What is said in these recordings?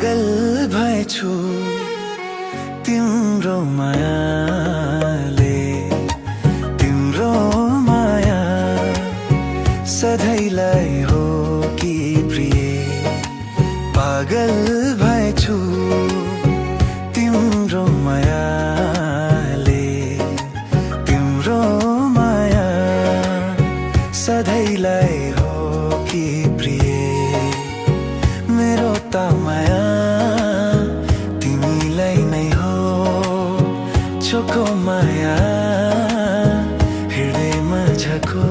पागल भएछु तिम्रो मायाले, तिम्रो माया सधैँलाई हो कि प्रिय। पागल भएछु तिम्रो मायाले, तिम्रो माया सधैँलाई हो कि प्रिय। मेरो त माया तिमीलाई नै हो, छोको माया हृदयमा झको।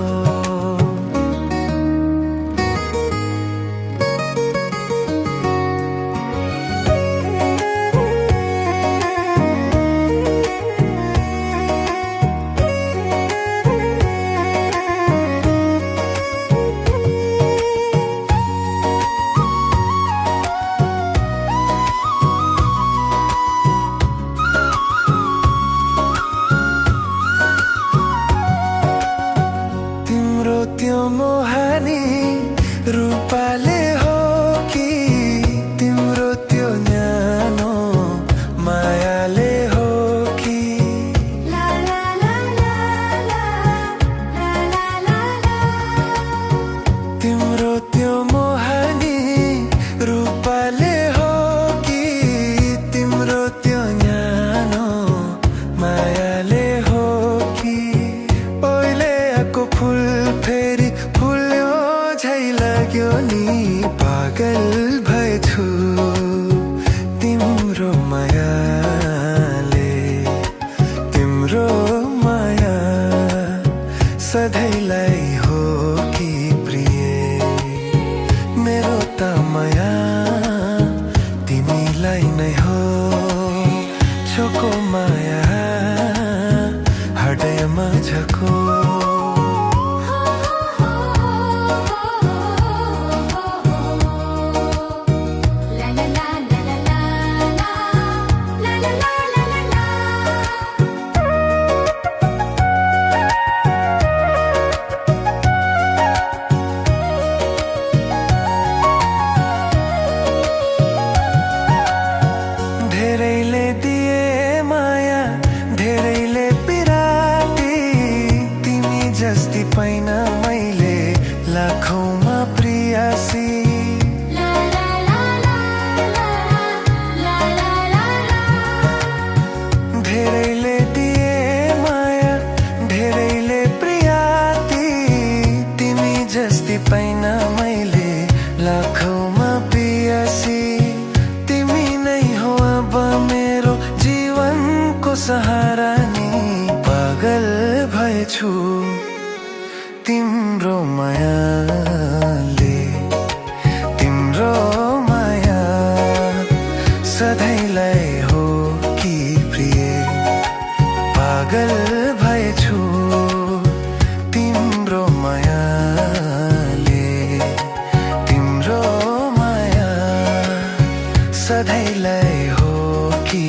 त्यो मोहनी रूपले हो कि तिम्रो त्यो न्यानो मायाले हो कि? ला ला ला ला ला ला ला ला ला। तिम्रो त्यो मोहनी रूपले हो कि तिम्रो त्यो न्यानो मायाले हो कि? ओइले आको फूल फेरि फुल्यो झै लाग्यो नि। पागल भएछु तिम्रो मायाले, तिम्रो माया सधैँलाई हो कि प्रिय। मेरो त माया तिमीलाई नै हो, छोको माया हृदयमा झको। धेरैले दिए माया, धेरैले पिराती, तिमी जस्ती पैन मैले लाखौँमा प्रियासी। धेरैले दिए माया, धेरैले प्रियाती, तिमी जस्ती पैन मैले लाखौँमा प्रियासी। तिमी नै हो अब मेरो जीवनको सहारा नि। पागल भएछु तिम्रो मायाले, तिम्रो माया सधैँलाई हो कि प्रिय। पागल भएछु तिम्रो मायाले, तिम्रो माया सधैँलाई हो कि